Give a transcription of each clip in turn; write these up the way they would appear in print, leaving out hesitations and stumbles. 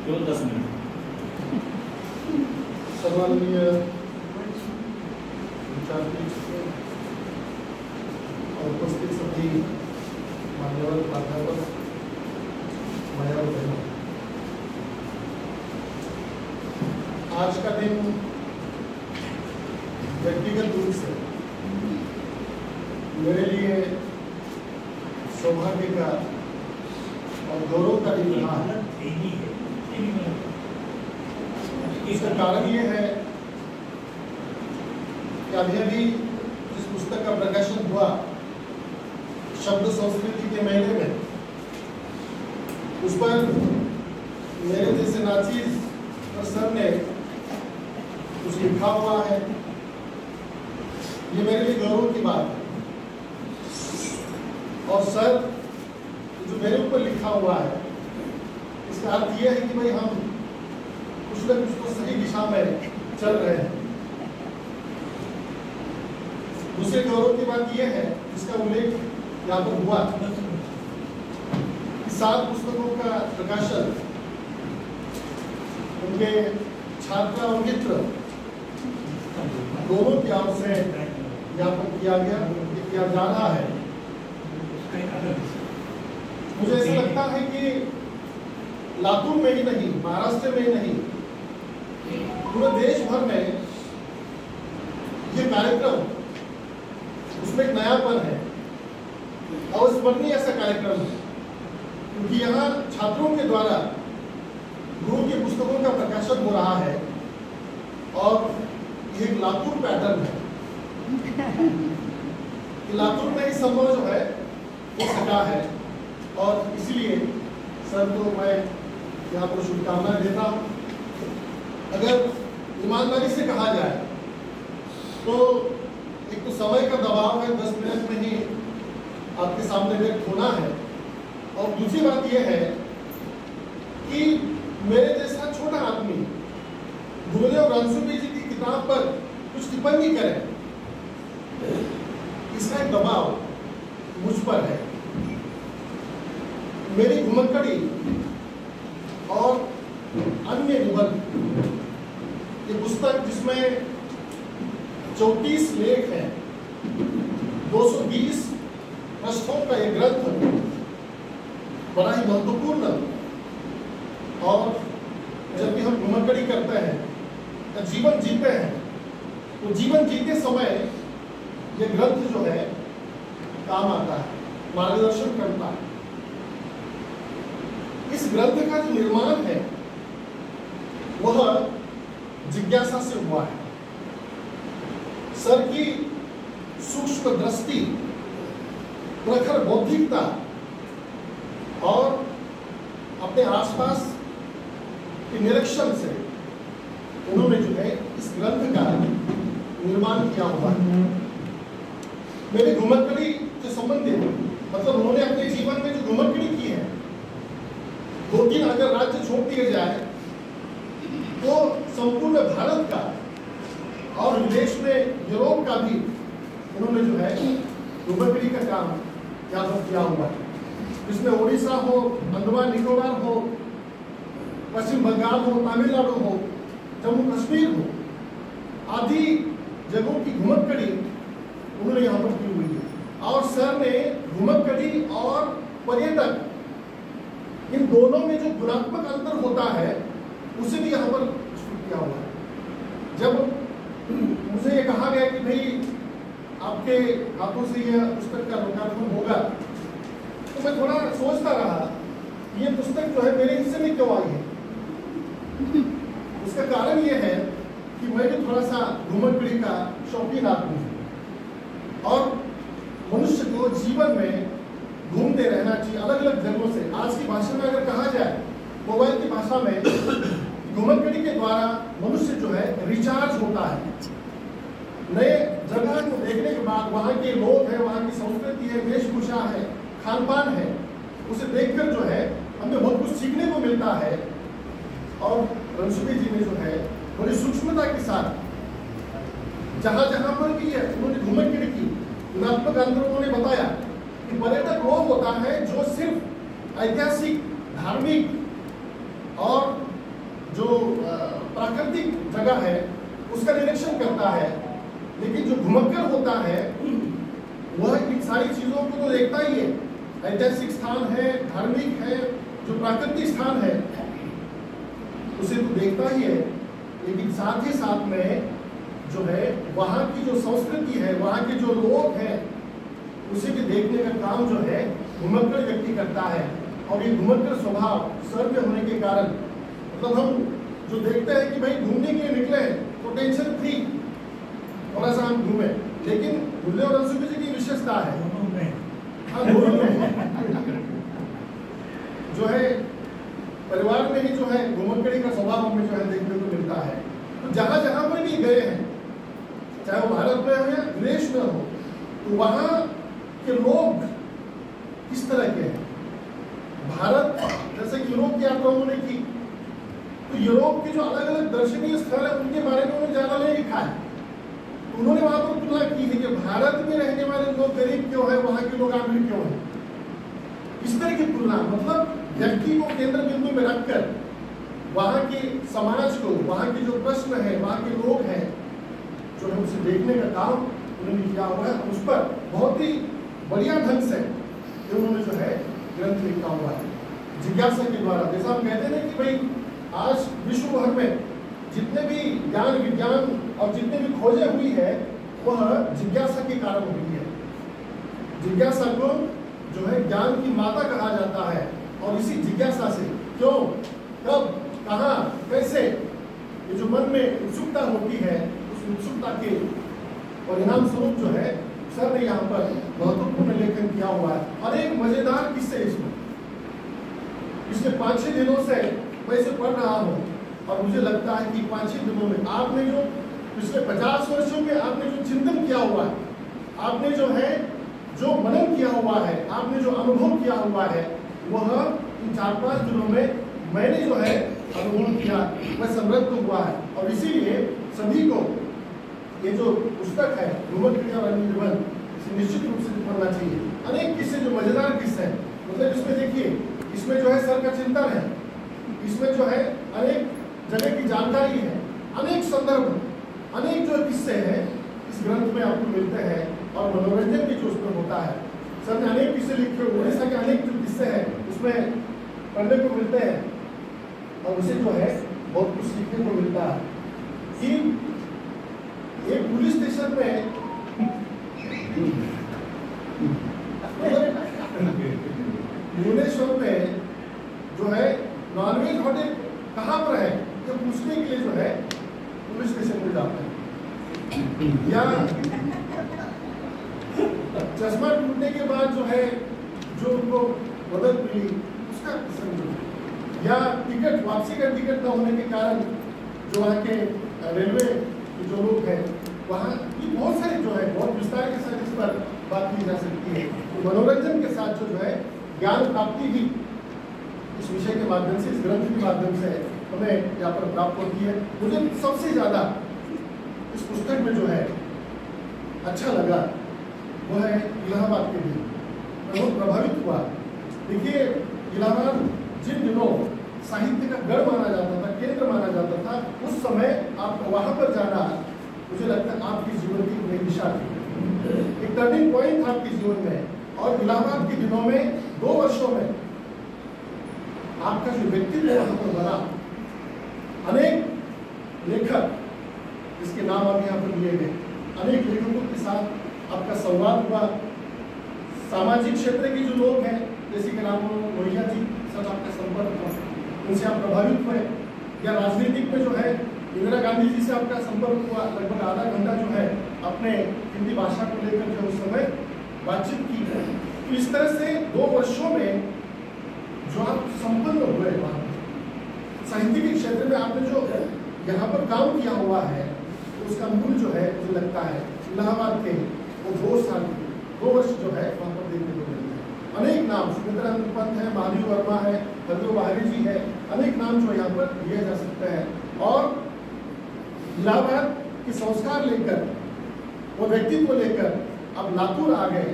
केवल 10 मिनट। सम्माननीय विचारपीठ और उपस्थित सभी मान्यवर प्राध्यापक, माया और बहनों, आज का दिन व्यक्तिगत रूप से मेरे लिए सौभाग्य का और गौरव का दिन रहा है। इसका कारण ये है कि अभी जिस पुस्तक का प्रकाशन हुआ शब्द संस्कृति के महीने में, उस पर मेरे जैसे नाचीज और सर ने कुछ लिखा हुआ है। ये मेरे लिए गौरव की बात है। और सर जो मेरे ऊपर लिखा हुआ है, इसका अर्थ यह है कि भाई हम कुछ न कुछ तो सही दिशा में चल रहे हैं। दूसरे गौरव की बात यह है, जिसका उल्लेख यहाँ पर हुआ, 7 पुस्तकों का प्रकाशन उनके छात्र और मित्र दोनों की ओर से यहाँ पर किया जा रहा है। मुझे ऐसा लगता है कि लातूर में ही नहीं, महाराष्ट्र में ही नहीं, पूरे देश भर में ये कार्यक्रम, उसमें एक नयापन है, अविस्मरणीय ऐसा कार्यक्रम है, क्योंकि यहाँ छात्रों के द्वारा गुरु की पुस्तकों का प्रकाशन हो रहा है और ये एक लातूर पैटर्न है। लातूर में ही संभव जो है हो सका है, और इसलिए सर को मैं यहाँ पर शुभकामनाएं देता हूँ। अगर ईमानदारी से कहा जाए तो एक तो समय का दबाव है, 10 मिनट में ही आपके सामने व्यक्त होना है, और दूसरी बात यह है कि मेरे जैसा छोटा आदमी गुरुदेव रणसुभी जी की किताब पर कुछ टिप्पणी करे, इसका एक दबाव मुझ पर है। मेरी घुमक्कड़ी और अन्य निबंध, ये पुस्तक जिसमें 34 लेख हैं, 220 पृष्ठों का ये ग्रंथ बड़ा ही महत्वपूर्ण। और जब भी हम घुमक्कड़ी करते हैं या जीवन जीते हैं, तो जीवन जीते समय ये ग्रंथ जो है काम आता है, मार्गदर्शन करता है। इस ग्रंथ का जो निर्माण है वह जिज्ञासा से हुआ है। सर की सूक्ष्म दृष्टि, प्रखर बौद्धिकता और अपने आसपास के निरीक्षण से उन्होंने जो है इस ग्रंथ का निर्माण किया हुआ है। मेरी घुमक्कड़ी से संबंधित, मतलब उन्होंने अपने जीवन में जो घुमक्कड़ी की है, 2-3 अगर राज्य छोड़ दिए जाए तो संपूर्ण भारत का और विदेश में यूरोप का भी उन्होंने जो है घुमक्कड़ी का काम यहाँ पर किया हुआ है, जिसमें उड़ीसा हो, अंडमान निकोबार हो, पश्चिम बंगाल हो, तमिलनाडु हो, जम्मू कश्मीर हो, आदि जगहों की घुमक्कड़ी उन्होंने यहाँ पर की हुई है। और सर ने घुमक्कड़ी और पर्यटक, इन दोनों में जो गुणात्मक अंतर होता है उसे भी यहाँ पर किया हुआ है। जब मुझे ये कहा गया कि भाई आपके हाथों से यह पुस्तक का लोकार्पण होगा, तो मैं थोड़ा सोचता रहा ये पुस्तक जो है मेरे हिस्से में क्यों आई है। उसका कारण ये है कि मैं भी थोड़ा सा घुमक्कड़ी का शौकीन आदमी हूँ, और मनुष्य को जीवन में घूमते रहना चाहिए अलग अलग जगहों से। आज की भाषा में अगर कहा जाए, मोबाइल की भाषा में, घुमक्कड़ी के द्वारा मनुष्य जो है रिचार्ज होता है। नए जगह को देखने के बाद वहाँ के लोग हैं, वहाँ की संस्कृति है, वेशभूषा है, खान पान है, उसे देखकर जो है हमें बहुत कुछ सीखने को मिलता है। और रणसुभी जी ने जो है बड़ी सूक्ष्मता के साथ जहाँ जहाँ पर भी है उन्होंने घुमक्कड़ी की गुणात्मक अंतर उन्होंने बताया कि पर्यटक वो होता है जो सिर्फ ऐतिहासिक, धार्मिक और जो प्राकृतिक जगह है उसका निरीक्षण करता है, लेकिन जो घुमक्कड़ होता है वह इन सारी चीजों को तो देखता ही है। ऐतिहासिक स्थान है, धार्मिक है, जो प्राकृतिक स्थान है उसे तो देखता ही है, लेकिन साथ ही साथ में जो है वहाँ की जो संस्कृति है, वहाँ के जो लोग हैं उसे भी देखने का काम जो है घुमक्कड़ व्यक्ति करता है। और ये घुमक्कड़ स्वभाव सर पे होने के कारण मतलब हम जो देखते हैं कि भाई घूमने के लिए निकले तो टेंशन फ्री थोड़ा सा हम घूमे, लेकिन दुल्ले और अंशुभी जी की विशेषता है जो है परिवार में ही जो है घुमक्कड़ी का स्वभाव हमें जो है देखने को मिलता है। तो जहाँ जहाँ पर भी गए हैं, चाहे वो भारत में हो या विदेश में हो, तो वहाँ के लोग किस तरह के हैं। भारत जैसे कि यूरोप की यात्रा उन्होंने की, तो यूरोप के जो अलग अलग दर्शनीय स्थल है उनके बारे में उन्होंने ज्यादा नहीं लिखा है। तो उन्होंने वहां पर तुलना की है कि भारत में रहने वाले लोग गरीब क्यों है, वहां के लोग अमीर क्यों है। इस तरह की तुलना मतलब व्यक्ति को केंद्र बिंदु में रखकर वहां के समाज को, वहां के जो प्रश्न है, वहां के लोग हैं जो है उसे देखने का काम उन्होंने किया हुआ है। उस पर बहुत ही बढ़िया ढंग से उन्होंने जो है ग्रंथ लिखा हुआ है जिज्ञासा के द्वारा। जैसा हम कहते हैं कि भाई आज विश्व भर में जितने भी ज्ञान विज्ञान और जितने भी खोजें हुई है वह जिज्ञासा के कारण हुई है। जिज्ञासा को जो है ज्ञान की माता कहा जाता है, और इसी जिज्ञासा से क्यों, कब, कहाँ, कैसे ये जो मन में उत्सुकता होती है, उस उत्सुकता के परिणाम स्वरूप जो है सर ने यहाँ पर महत्वपूर्ण लेखन किया हुआ है। और एक मजेदार किस्से इसमें पिछले 5-6 दिनों से मैं इसे पढ़ रहा हूँ और मुझे लगता है कि 5-6 दिनों में आपने जो पिछले 50 वर्षों में आपने जो चिंतन किया हुआ है, आपने जो है जो मनन किया हुआ है, आपने जो अनुभव किया हुआ है, वह इन 4-5 दिनों में मैंने जो है अनुभव किया, वह समृद्ध हुआ है। और इसीलिए सभी को ये जो पुस्तक है घुमक्कड़ी और अन्य निबंध, इसे निश्चित रूप से पढ़ना चाहिए। अनेक किस्से जो मजेदार किस्से हैं, मतलब इसमें देखिए, इसमें जो है सर का चिंतन है, इसमें जो है अनेक जगह की जानकारी है, अनेक संदर्भ, अनेक जो किस्से हैं इस ग्रंथ में आपको मिलते हैं, और मनोरंजन भी जो उसमें होता है। सर ने अनेक किस्से लिखे, उड़ीसा के अनेक जो किस्से हैं उसमें पढ़ने को मिलते हैं, और उसे जो है बहुत कुछ सीखने को मिलता है। कि एक पुलिस स्टेशन में भुवनेश्वर में जो है नॉनवेज होटल कहाँ पर है ये पूछने के लिए जो है पुलिस स्टेशन में जाते हैं। या चश्मा टूटने के बाद जो है जो उनको मदद मिली उसका किस्सा, या टिकट वापसी का टिकट न होने के कारण जो वहाँ के रेलवे जो लोग हैं वहाँ ये बहुत सारे जो है बहुत विस्तार के साथ इस पर बात की जा सकती है। तो मनोरंजन के साथ जो है ज्ञान प्राप्ति भी इस विषय के माध्यम से, इस ग्रंथ के माध्यम से हमें यहाँ पर प्राप्त होती है। मुझे सबसे ज़्यादा इस पुस्तक में जो है अच्छा लगा वो है इलाहाबाद के दिन। मैं बहुत प्रभावित हुआ। देखिए इलाहाबाद जिन दिनों साहित्य का गढ़ माना जाता था, केंद्र माना जाता था, उस समय आपको वहाँ पर जाना मुझे लगता है आपके जीवन की नई दिशा थी, एक टर्निंग पॉइंट था आपके जीवन में। और इलाहाबाद के दिनों में 2 वर्षों में आपका जो व्यक्तित्व वहाँ पर बना, अनेक लेखक जिसके नाम आप यहाँ पर लिए गए, अनेक लेखकों के साथ आपका संवाद हुआ। सामाजिक क्षेत्र के जो लोग हैं जैसे कि राम लोहिया जी, सब आपका संपर्क हुआ, उनसे आप प्रभावित हुए। या राजनीतिक में जो है इंदिरा गांधी जी से आपका संपर्क हुआ, लगभग आधा घंटा जो है अपने हिंदी भाषा को लेकर जो उस समय बातचीत की। तो इस तरह से 2 वर्षों में जो आप संपन्न हुए वहाँ साहित्य के क्षेत्र में, आपने जो यहाँ पर काम किया हुआ है उसका मूल जो है मुझे लगता है इलाहाबाद के वो 2 साल 2 वर्ष जो है वहाँ पर देखने को मिलते हैं। अनेक नाम, सुमित्रानंद पंत है, महादेव वर्मा है, हरदेव बहारी जी है, अनेक नाम जो यहाँ पर लिए जा सकते हैं। और इलाहाबाद के संस्कार लेकर, वो व्यक्तित्व लेकर अब लातूर आ गए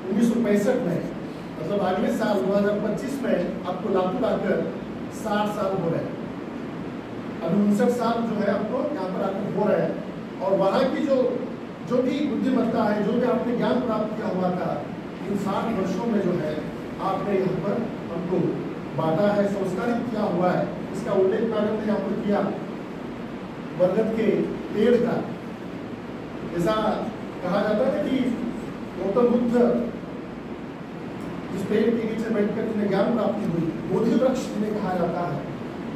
1965 में, मतलब अगले साल 2025 में आपको लातूर आकर 60 साल हो रहे हैं। अभी 59 साल जो है आपको यहाँ पर आकर हो रहे हैं, और वहाँ की जो भी बुद्धिमत्ता है, जो भी आपने ज्ञान प्राप्त किया हुआ था, इन 60 वर्षों में जो है आपने यहाँ पर हमको बांटा है, संस्कारित किया हुआ है। इसका उल्लेख मैंने यहाँ पर किया बरगद के पेड़ का। ऐसा कहा जाता है कि गौतम बुद्ध जिस पेड़ के नीचे बैठकर जिन्हें ज्ञान प्राप्ति हुई, बोधि वृक्ष जिन्हें कहा जाता है,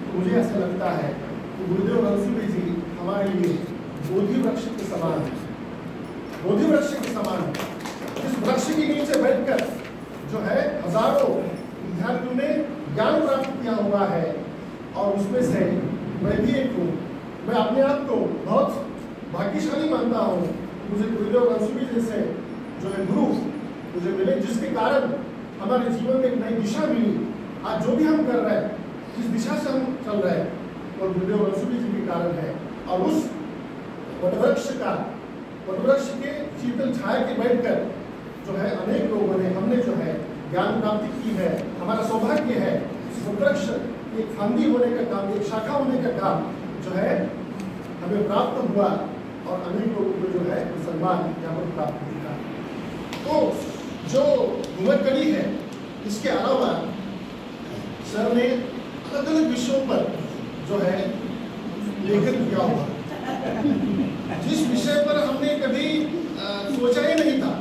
तो मुझे ऐसा लगता है कि गुरुदेव रनसुली जी हमारे लिए बोधि वृक्ष के समान है, बोधि वृक्ष के समान है। जिस वृक्ष के नीचे बैठकर जो है हजारों विद्यार्थियों ने ज्ञान प्राप्त किया हुआ है, और उसमें से मैं भी एक हूँ। मैं अपने आप को बहुत भाग्यशाली मानता हूँ, मुझे गुरुदेव रनसुली जैसे जो है गुरु मुझे मिले, जिसके कारण हमारे जीवन में एक नई दिशा मिली। आज जो भी हम कर रहे हैं, जिस दिशा से हम चल रहे हैं, वो गुरुदेव रनसुली जी के कारण है। और उस वटवृक्ष के शीतल छाया के बैठकर जो है अनेक लोगों ने, हमने जो है ज्ञान प्राप्ति की है। हमारा सौभाग्य है इस वटवृक्ष एक फांदी होने का काम, एक शाखा होने का काम जो है हमें प्राप्त हुआ, और अनेक लोगों को जो है सम्मान यहाँ पर प्राप्त हुआ। तो जो घुमरकड़ी है, इसके अलावा सर ने अलग अलग विषयों पर जो है लेखन किया हुआ, जिस विषय पर हमने कभी सोचा ही नहीं था,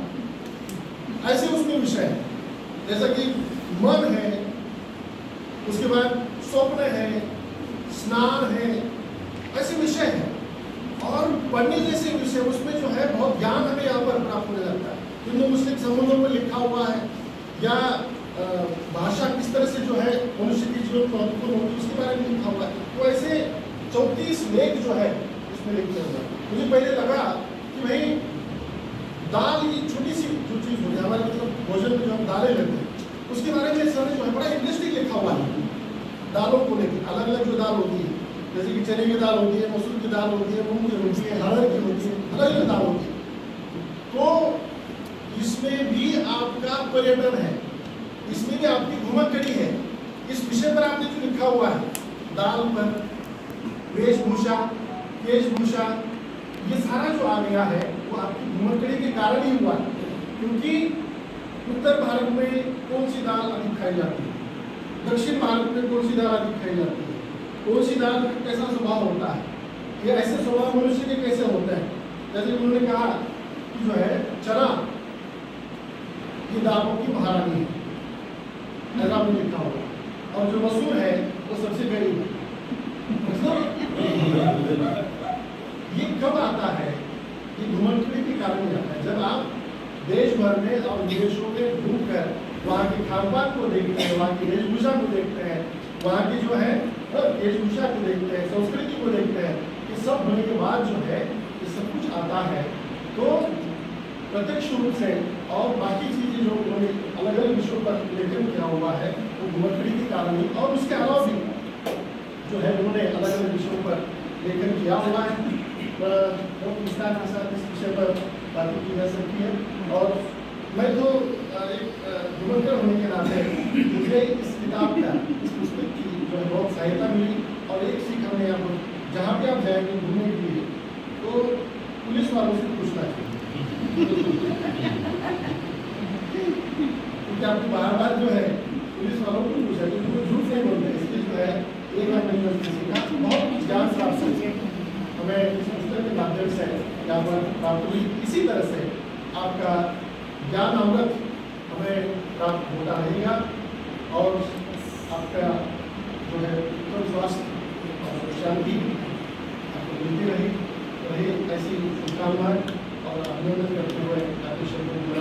ऐसे उसमें विषय है। जैसा कि मन है, उसके बाद स्वप्न है, स्नान है, ऐसे विषय है। और पढ़ने जैसे विषय, उसमें जो है बहुत ज्ञान हमें यहाँ पर प्राप्त होने लगता है। हिंदू मुस्लिम संबंधों पर लिखा हुआ है, या भाषा किस तरह से जो है मनुष्य की जीवन महत्वपूर्ण होती है उसके बारे में लिखा हुआ है। तो ऐसे 34 लेख जो है उसमें लिखे हुए हैं। मुझे पहले लगा कि भाई दाल ये छोटी सी जो चीज़ होती है हमारे मतलब भोजन में जो हम दालें लेते हैं, उसके बारे में सर ने जो है बड़ा इंटरेस्टिंग लिखा हुआ है। दालों को लेकर अलग अलग जो दाल होती है, जैसे कि चने की दाल होती है, मसूर की दाल होती है, मूंग की होती है, हरड़ की होती है, अलग अलग दाल होती है। तो इसमें भी आपका पर्यटन है, इसमें भी आपकी घुमरकड़ी है। इस विषय पर आपने जो लिखा हुआ है, दाल पर वेशभूषा, केशभूषा, ये सारा जो आ गया है वो आपकी घुमरकड़ी के कारण ही हुआ है। क्योंकि उत्तर भारत में कौन सी दाल अधिक खाई जाती है, दक्षिण भारत में कौन सी दाल अधिक खाई जाती है, कौन सी दाल का कैसा स्वभाव होता है, ये ऐसे स्वभाव मनुष्य के कैसे होते हैं। जैसे उन्होंने कहा कि जो है चना ये दालों की महारानी है, ऐसा आपने लिखा होगा, और जो मसूर है वो सबसे गरीब है। ये कब आता है? ये घुमरकड़ी के कारण ही आता है। जब आप देश भर में और विदेशों में घूमकर वहाँ के खान पान को देखते हैं, वहाँ की वेशभूषा को देखते हैं, वहाँ की जो है वेशभूषा को देखते हैं, संस्कृति को देखते हैं, ये सब होने के बाद जो है ये सब कुछ आता है। तो प्रत्यक्ष रूप से और बाकी चीज़ें जो उन्होंने अलग अलग विषयों पर लेखन किया हुआ है वो घुमरकड़ी के कारण ही, और उसके अलावा भी जो है उन्होंने अलग अलग विषयों पर लेखन किया हुआ है। बहुत विस्तार के साथ इस विषय पर बातें की जा सकती है। और मैं तो एक घुमरकर होने के नाते मुझे इस किताब का, इस पुस्तक की जो है बहुत सहायता मिली। और एक सीख हमें यहाँ पर जहाँ भी आप जाएंगे घूमने के लिए तो पुलिस वालों से पूछना चाहिए, क्योंकि आपको बार बार जो है पुलिस वालों को पूछा, क्योंकि वो झूठ नहीं बोलते। इसलिए जो है एक बार मैंने सीखा, बहुत कुछ ज्ञान प्राप्त करके हमें इस पुस्तक के माध्यम से यहाँ पर प्राप्त हुई। इसी तरह से आपका ज्ञान अमृत हमें प्राप्त होता रहेगा, और आपका जो है उत्तम स्वास्थ्य और शांति आपको मिलती रही। ऐसी शुभकामनाएं और अभिनंदन करते हुए आपके शब्दों को